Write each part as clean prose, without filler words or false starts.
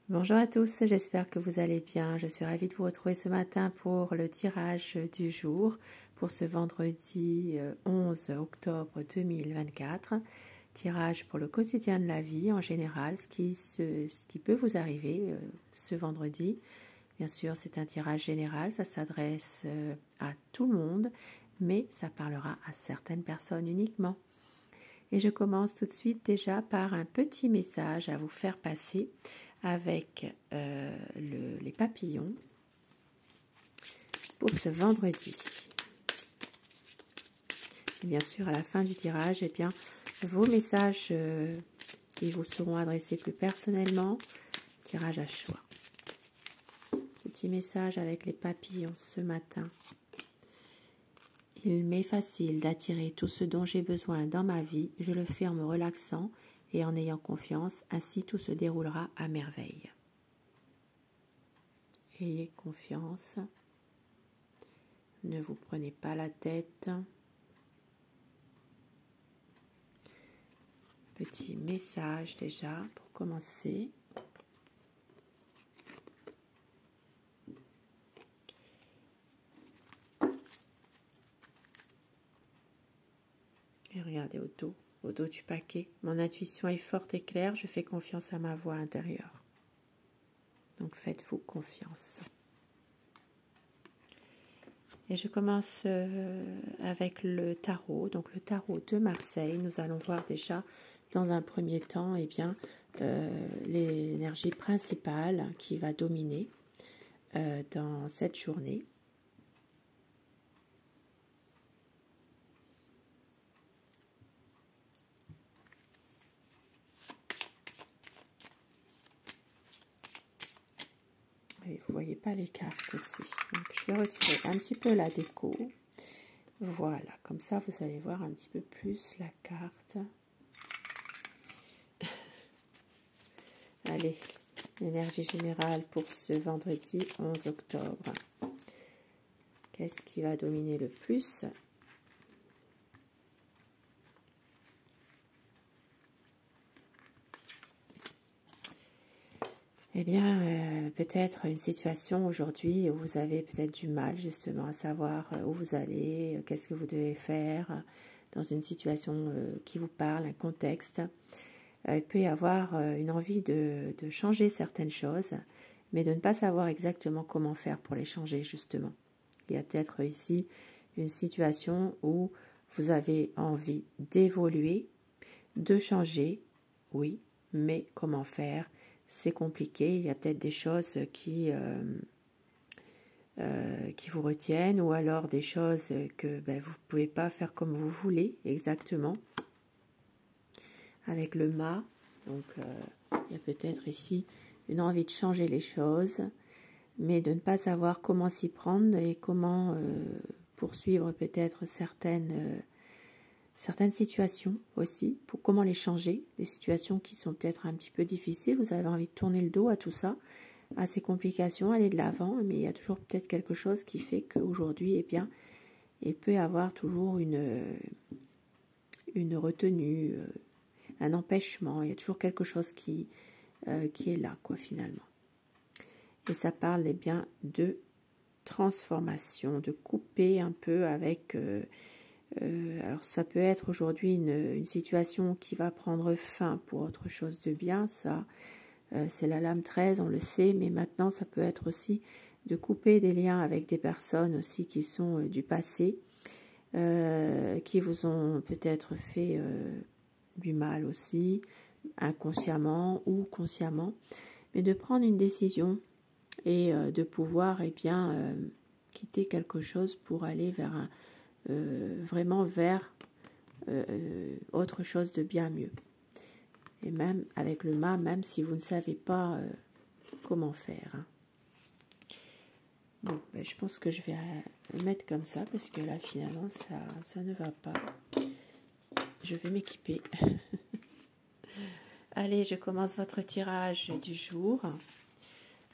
Bonjour à tous, j'espère que vous allez bien. Je suis ravie de vous retrouver ce matin pour le tirage du jour pour ce vendredi 11 octobre 2024. Tirage pour le quotidien de la vie en général, ce qui peut vous arriver ce vendredi. Bien sûr, c'est un tirage général, ça s'adresse à tout le monde, mais ça parlera à certaines personnes uniquement. Et je commence tout de suite déjà par un petit message à vous faire passer avec les papillons pour ce vendredi. Et bien sûr, à la fin du tirage, eh bien, vos messages qui vous seront adressés plus personnellement, tirage à choix. Petit message avec les papillons ce matin. Il m'est facile d'attirer tout ce dont j'ai besoin dans ma vie. Je le fais en me relaxant et en ayant confiance. Ainsi, tout se déroulera à merveille. Ayez confiance. Ne vous prenez pas la tête. Petit message déjà pour commencer. Et regardez au dos du paquet. Mon intuition est forte et claire. Je fais confiance à ma voix intérieure. Donc faites-vous confiance. Et je commence avec le tarot. Donc le tarot de Marseille. Nous allons voir déjà dans un premier temps l'énergie principale qui va dominer dans cette journée. Et vous voyez pas les cartes ici. Donc je vais retirer un petit peu la déco. Voilà, comme ça vous allez voir un petit peu plus la carte. Allez, l'énergie générale pour ce vendredi 11 octobre. Qu'est-ce qui va dominer le plus ? Eh bien, peut-être une situation aujourd'hui où vous avez peut-être du mal justement à savoir où vous allez, qu'est-ce que vous devez faire dans une situation qui vous parle, un contexte. Il peut y avoir une envie de changer certaines choses, mais de ne pas savoir exactement comment faire pour les changer justement. Il y a peut-être ici une situation où vous avez envie d'évoluer, de changer, oui, mais comment faire ? C'est compliqué, il y a peut-être des choses qui vous retiennent ou alors des choses que vous ne pouvez pas faire comme vous voulez exactement. Avec le mât, donc il y a peut-être ici une envie de changer les choses, mais de ne pas savoir comment s'y prendre et comment poursuivre peut-être certaines situations aussi, pour comment les changer, des situations qui sont peut-être un petit peu difficiles, vous avez envie de tourner le dos à tout ça, à ces complications, aller de l'avant, mais il y a toujours peut-être quelque chose qui fait qu'aujourd'hui, eh bien, il peut y avoir toujours une retenue, un empêchement, il y a toujours quelque chose qui est là, quoi, finalement. Et ça parle, eh bien, de transformation, de couper un peu avec... alors ça peut être aujourd'hui une situation qui va prendre fin pour autre chose de bien, ça c'est la lame 13, on le sait, mais maintenant ça peut être aussi de couper des liens avec des personnes aussi qui sont du passé, qui vous ont peut-être fait du mal aussi, inconsciemment ou consciemment, mais de prendre une décision et de pouvoir quitter quelque chose pour aller vers vraiment vers autre chose de bien mieux. Et même avec le mât, même si vous ne savez pas comment faire. Hein. Bon, je pense que je vais le mettre comme ça parce que là finalement ça ne va pas. Je vais m'équiper. Allez, je commence votre tirage du jour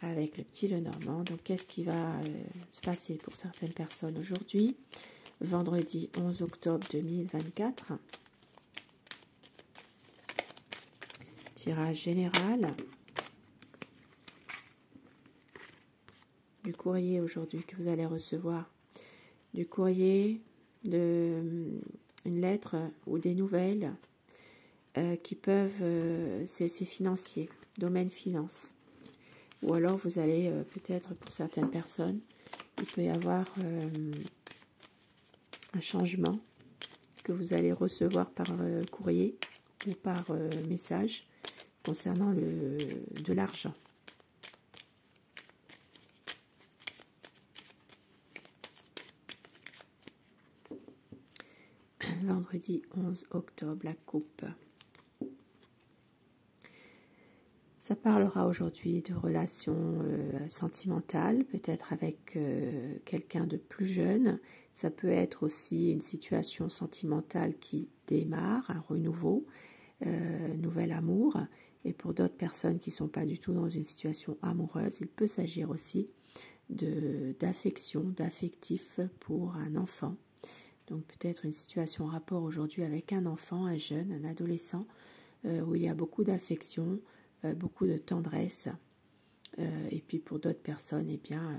avec le petit Lenormand. Donc qu'est-ce qui va se passer pour certaines personnes aujourd'hui ? Vendredi 11 octobre 2024. Tirage général. du courrier aujourd'hui que vous allez recevoir. Du courrier, une lettre ou des nouvelles qui peuvent, c'est financier, domaine finance. Ou alors vous allez peut-être pour certaines personnes, il peut y avoir un changement que vous allez recevoir par courrier ou par message concernant de l'argent. Vendredi 11 octobre, la coupe. Ça parlera aujourd'hui de relations sentimentales, peut-être avec quelqu'un de plus jeune. Ça peut être aussi une situation sentimentale qui démarre, un renouveau, nouvel amour. Et pour d'autres personnes qui ne sont pas du tout dans une situation amoureuse, il peut s'agir aussi d'affection, d'affectif pour un enfant. Donc peut-être une situation en rapport aujourd'hui avec un enfant, un jeune, un adolescent, où il y a beaucoup d'affection, beaucoup de tendresse, et puis pour d'autres personnes, eh bien,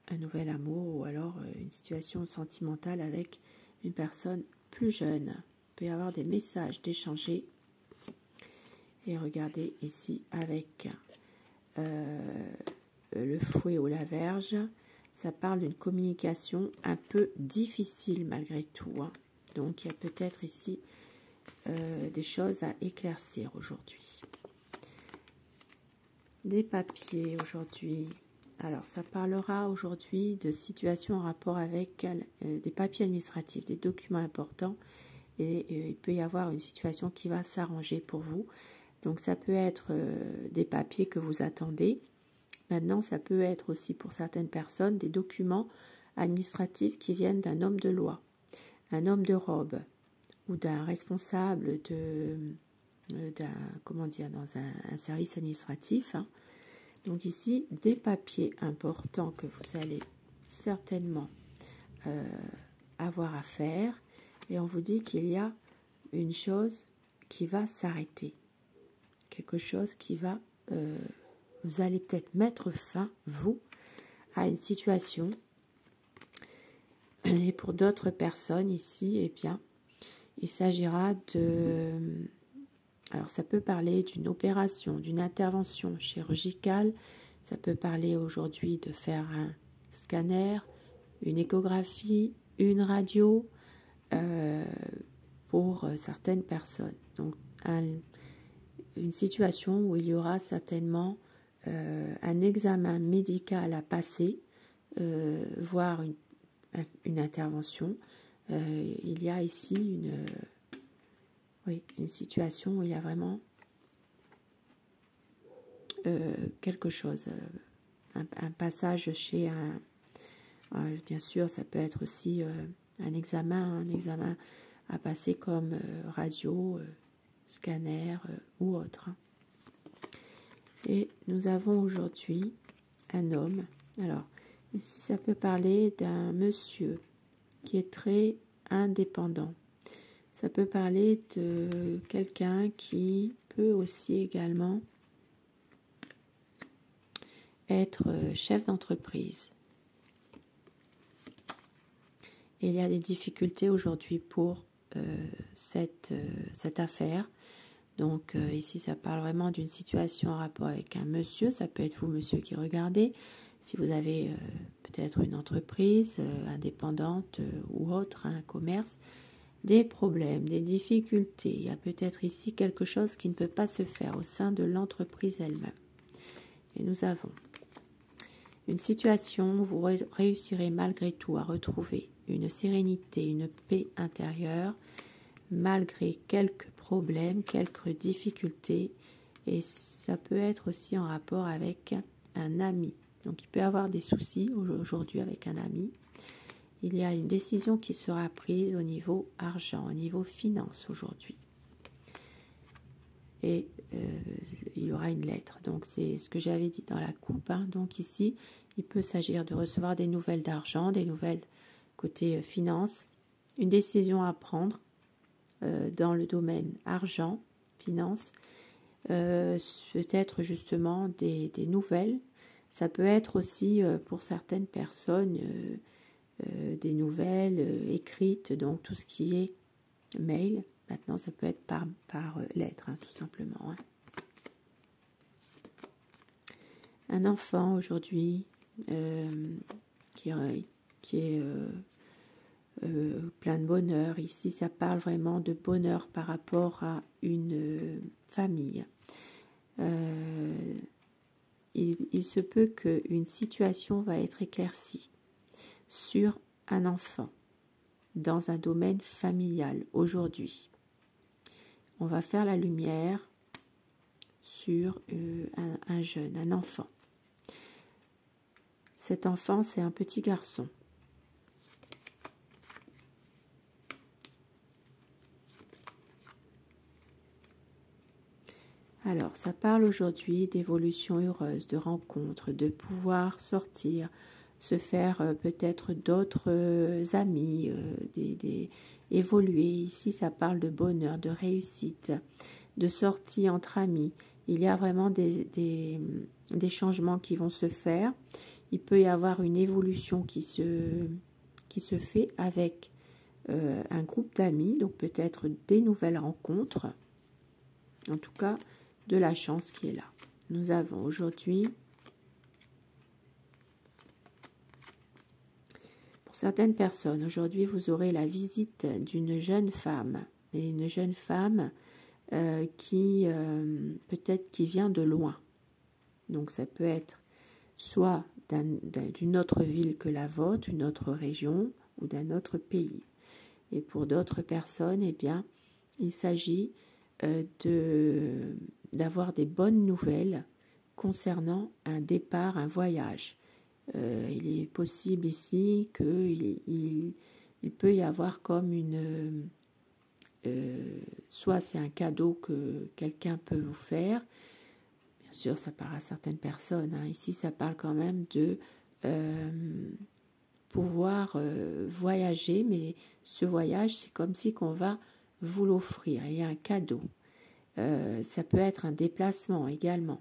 un nouvel amour ou alors une situation sentimentale avec une personne plus jeune. Il peut y avoir des messages d'échanger. Et regardez ici avec le fouet ou la verge, ça parle d'une communication un peu difficile malgré tout. Hein. Donc il y a peut-être ici des choses à éclaircir aujourd'hui. Des papiers aujourd'hui. Alors, ça parlera aujourd'hui de situations en rapport avec des papiers administratifs, des documents importants. Et il peut y avoir une situation qui va s'arranger pour vous. Donc, ça peut être des papiers que vous attendez. Maintenant, ça peut être aussi pour certaines personnes des documents administratifs qui viennent d'un homme de loi, un homme de robe ou d'un responsable dans un service administratif. Hein. Donc ici, des papiers importants que vous allez certainement avoir à faire. Et on vous dit qu'il y a une chose qui va s'arrêter. Quelque chose qui va... vous allez peut-être mettre fin, vous, à une situation. Et pour d'autres personnes ici, eh bien, il s'agira de... Alors, ça peut parler d'une opération, d'une intervention chirurgicale. Ça peut parler aujourd'hui de faire un scanner, une échographie, une radio pour certaines personnes. Donc, une situation où il y aura certainement un examen médical à passer, voire une intervention. Il y a ici une situation où il y a vraiment quelque chose, un passage chez bien sûr, ça peut être aussi un examen à passer comme radio, scanner ou autre. Et nous avons aujourd'hui un homme. Alors, ici, ça peut parler d'un monsieur qui est très indépendant. Ça peut parler de quelqu'un qui peut aussi également être chef d'entreprise. Et il y a des difficultés aujourd'hui pour cette affaire. Donc ici, ça parle vraiment d'une situation en rapport avec un monsieur. Ça peut être vous, monsieur, qui regardez. Si vous avez peut-être une entreprise indépendante ou autre, un commerce, des problèmes, des difficultés. Il y a peut-être ici quelque chose qui ne peut pas se faire au sein de l'entreprise elle-même. Et nous avons une situation où vous réussirez malgré tout à retrouver une sérénité, une paix intérieure, malgré quelques problèmes, quelques difficultés. Et ça peut être aussi en rapport avec un ami. Donc il peut y avoir des soucis aujourd'hui avec un ami. Il y a une décision qui sera prise au niveau argent, au niveau finance aujourd'hui. Et il y aura une lettre. Donc c'est ce que j'avais dit dans la coupe. Hein. Donc ici, il peut s'agir de recevoir des nouvelles d'argent, des nouvelles côté finance, une décision à prendre dans le domaine argent, finance, peut-être justement des nouvelles. Ça peut être aussi pour certaines personnes des nouvelles écrites, donc tout ce qui est mail. Maintenant, ça peut être par lettre, hein, tout simplement. Hein. Un enfant aujourd'hui qui est plein de bonheur. Ici, ça parle vraiment de bonheur par rapport à une famille. Il se peut qu'une situation va être éclaircie sur un enfant dans un domaine familial aujourd'hui. On va faire la lumière sur un jeune, un enfant. Cet enfant, c'est un petit garçon. Alors, ça parle aujourd'hui d'évolution heureuse, de rencontres, de pouvoir sortir, se faire peut-être d'autres amis, évoluer. Ici, ça parle de bonheur, de réussite, de sortie entre amis. Il y a vraiment des changements qui vont se faire. Il peut y avoir une évolution qui se fait avec un groupe d'amis, donc peut-être des nouvelles rencontres. En tout cas, de la chance qui est là. Nous avons aujourd'hui, pour certaines personnes, aujourd'hui vous aurez la visite d'une jeune femme, et une jeune femme qui peut-être qui vient de loin. Donc ça peut être soit d'une autre ville que la vôtre, une autre région ou d'un autre pays. Et pour d'autres personnes, eh bien, il s'agit d'avoir des bonnes nouvelles concernant un départ, un voyage. Il est possible ici qu'il peut y avoir comme soit c'est un cadeau que quelqu'un peut vous faire. Bien sûr, ça parle à certaines personnes. Hein. Ici, ça parle quand même de pouvoir voyager, mais ce voyage, c'est comme si qu'on va vous l'offrir. Il y a un cadeau. Ça peut être un déplacement également.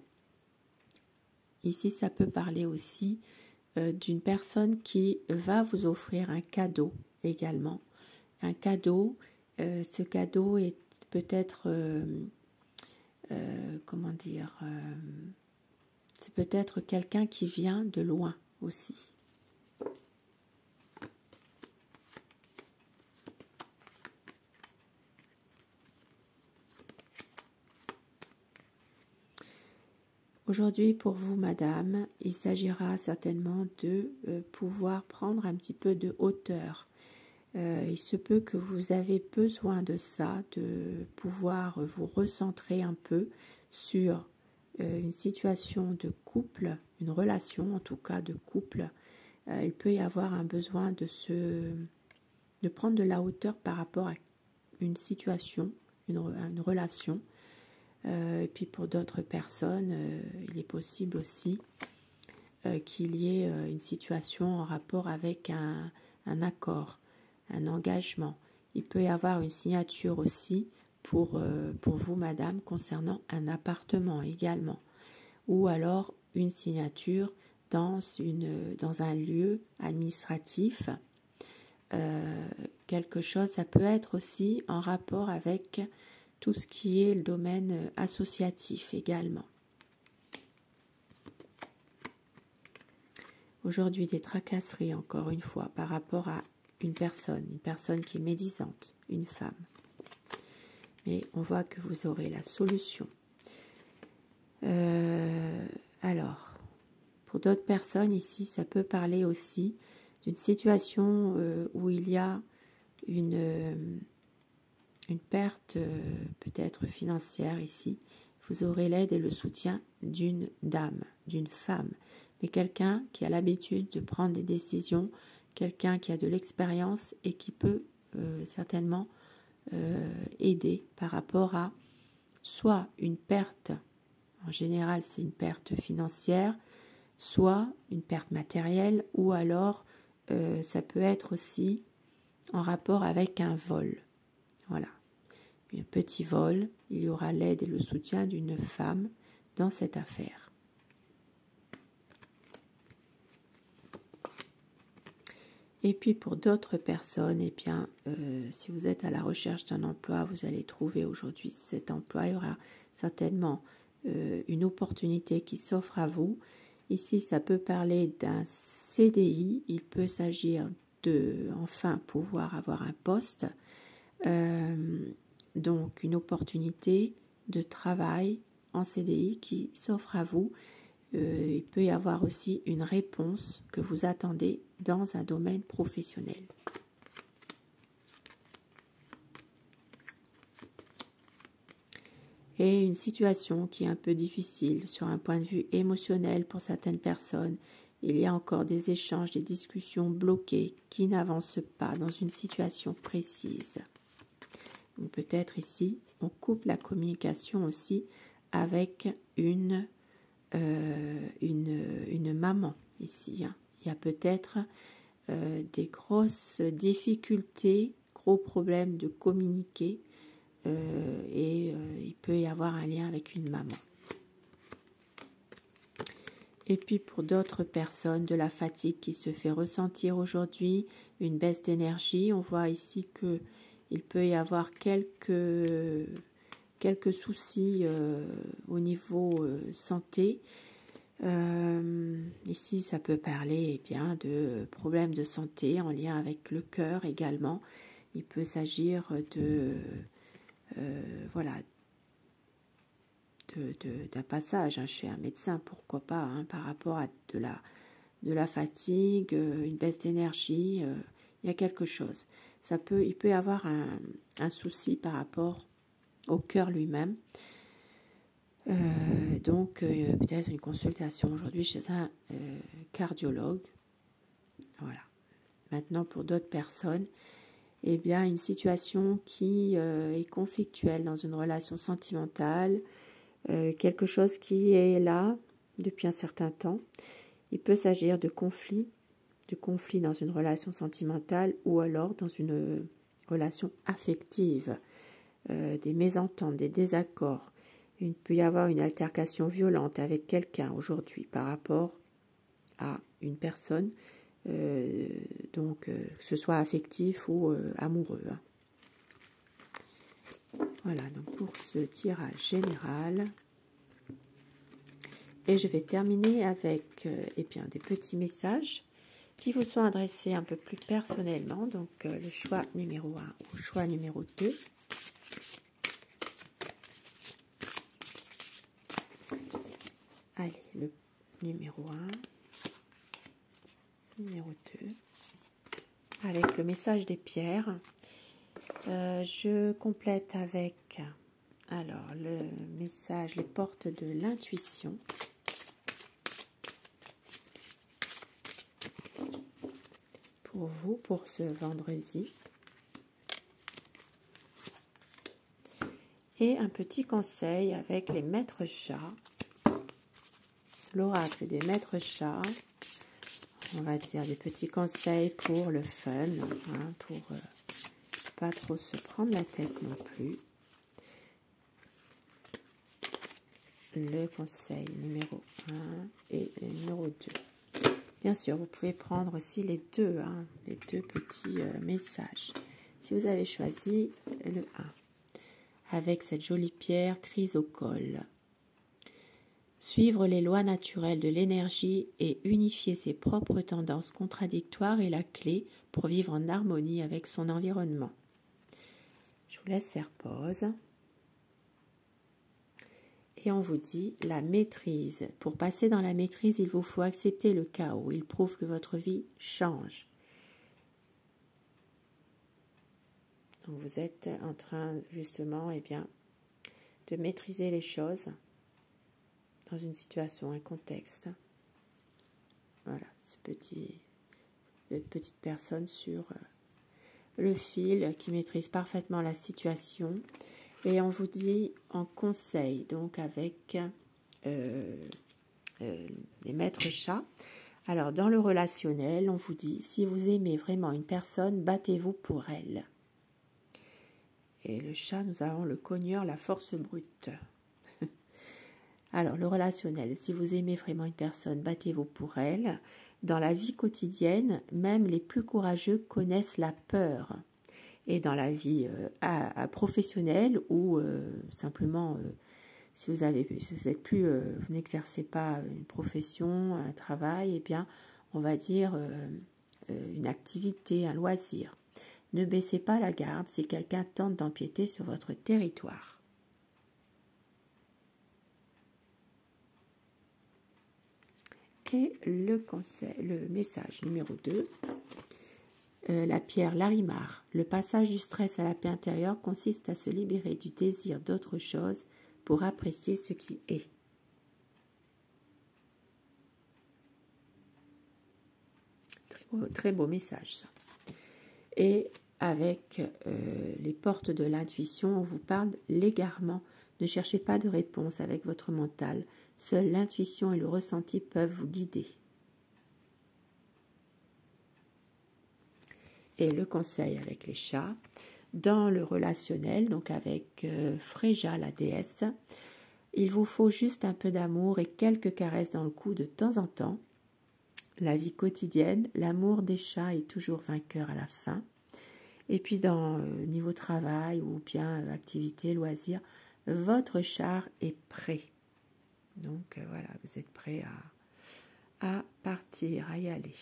Ici, ça peut parler aussi d'une personne qui va vous offrir un cadeau également. Un cadeau, ce cadeau est peut-être, comment dire, c'est peut-être quelqu'un qui vient de loin aussi. Aujourd'hui, pour vous, madame, il s'agira certainement de pouvoir prendre un petit peu de hauteur. Il se peut que vous avez besoin de ça, de pouvoir vous recentrer un peu sur une situation de couple, une relation en tout cas de couple. Il peut y avoir un besoin de prendre de la hauteur par rapport à une situation, une relation. Et puis pour d'autres personnes, il est possible aussi qu'il y ait une situation en rapport avec un accord, un engagement. Il peut y avoir une signature aussi pour vous, madame, concernant un appartement également. Ou alors une signature dans un lieu administratif. Quelque chose, ça peut être aussi en rapport avec tout ce qui est le domaine associatif également. Aujourd'hui, des tracasseries, encore une fois, par rapport à une personne qui est médisante, une femme. Mais on voit que vous aurez la solution. Alors, pour d'autres personnes ici, ça peut parler aussi d'une situation où il y a une perte peut-être financière ici. Vous aurez l'aide et le soutien d'une dame, d'une femme, mais quelqu'un qui a l'habitude de prendre des décisions, quelqu'un qui a de l'expérience et qui peut certainement aider par rapport à soit une perte, en général c'est une perte financière, soit une perte matérielle, ou alors ça peut être aussi en rapport avec un vol. Voilà. Un petit vol, il y aura l'aide et le soutien d'une femme dans cette affaire. Et puis pour d'autres personnes, eh bien, si vous êtes à la recherche d'un emploi, vous allez trouver aujourd'hui cet emploi. Il y aura certainement une opportunité qui s'offre à vous. Ici, ça peut parler d'un CDI. Il peut s'agir de enfin pouvoir avoir un poste. Donc, une opportunité de travail en CDI qui s'offre à vous. Il peut y avoir aussi une réponse que vous attendez dans un domaine professionnel. Et une situation qui est un peu difficile sur un point de vue émotionnel pour certaines personnes. Il y a encore des échanges, des discussions bloquées qui n'avancent pas dans une situation précise. Donc peut-être ici, on coupe la communication aussi avec une maman ici. Hein. Il y a peut-être des grosses difficultés, gros problèmes de communiquer et il peut y avoir un lien avec une maman. Et puis pour d'autres personnes, de la fatigue qui se fait ressentir aujourd'hui, une baisse d'énergie. On voit ici que il peut y avoir quelques soucis au niveau santé. Ici, ça peut parler bien de problèmes de santé en lien avec le cœur également. Il peut s'agir de voilà, d'un passage chez un médecin, pourquoi pas, hein, par rapport à de la fatigue, une baisse d'énergie, il y a quelque chose. Il peut y avoir un souci par rapport au cœur lui-même. Donc, peut-être une consultation aujourd'hui chez un cardiologue. Voilà. Maintenant, pour d'autres personnes, eh bien, une situation qui est conflictuelle dans une relation sentimentale, quelque chose qui est là depuis un certain temps. Il peut s'agir de conflits dans une relation sentimentale ou alors dans une relation affective, des mésententes, des désaccords. Il peut y avoir une altercation violente avec quelqu'un aujourd'hui par rapport à une personne, que ce soit affectif ou amoureux. Voilà, donc pour ce tirage général. Et je vais terminer avec des petits messages qui vous sont adressés un peu plus personnellement. Donc le choix numéro 1 ou choix numéro 2. Allez, le numéro 1, numéro 2. Avec le message des pierres. Je complète avec le message, les portes de l'intuition. Pour vous, pour ce vendredi. Et un petit conseil avec les maîtres chats. L'oracle des maîtres chats. On va dire des petits conseils pour le fun, hein, pour pas trop se prendre la tête non plus. Le conseil numéro 1 et le numéro 2. Bien sûr, vous pouvez prendre aussi les deux petits messages. Si vous avez choisi le 1, avec cette jolie pierre chrysocole. Suivre les lois naturelles de l'énergie et unifier ses propres tendances contradictoires est la clé pour vivre en harmonie avec son environnement. Je vous laisse faire pause. Et on vous dit la maîtrise. Pour passer dans la maîtrise, il vous faut accepter le chaos. Il prouve que votre vie change. Donc vous êtes en train justement de maîtriser les choses dans une situation, un contexte. Voilà, cette petite personne sur le fil qui maîtrise parfaitement la situation. Et on vous dit en conseil, donc avec les maîtres chats. Alors, dans le relationnel, on vous dit, si vous aimez vraiment une personne, battez-vous pour elle. Et le chat, nous avons le cogneur, la force brute. Alors, le relationnel, si vous aimez vraiment une personne, battez-vous pour elle. Dans la vie quotidienne, même les plus courageux connaissent la peur. Et dans la vie professionnelle ou simplement, si vous êtes plus, vous n'exercez pas une profession, un travail, eh bien, on va dire une activité, un loisir. Ne baissez pas la garde si quelqu'un tente d'empiéter sur votre territoire. Et le message numéro 2, la pierre Larimar. Le passage du stress à la paix intérieure consiste à se libérer du désir d'autre chose pour apprécier ce qui est. Très beau message, ça. Et avec les portes de l'intuition, on vous parle l'égarement. Ne cherchez pas de réponse avec votre mental. Seule l'intuition et le ressenti peuvent vous guider. Et le conseil avec les chats, dans le relationnel, donc avec Fréja, la déesse, il vous faut juste un peu d'amour et quelques caresses dans le cou de temps en temps. La vie quotidienne, l'amour des chats est toujours vainqueur à la fin. Et puis dans niveau travail ou bien activité, loisir, votre char est prêt. Donc voilà, vous êtes prêt à partir, à y aller.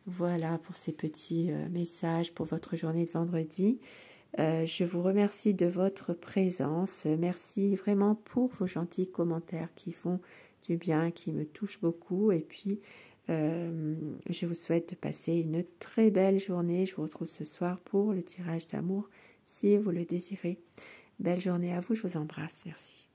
Voilà pour ces petits messages pour votre journée de vendredi. Je vous remercie de votre présence. Merci vraiment pour vos gentils commentaires qui font du bien, qui me touchent beaucoup. Et puis, je vous souhaite de passer une très belle journée. Je vous retrouve ce soir pour le tirage d'amour si vous le désirez. Belle journée à vous, je vous embrasse. Merci.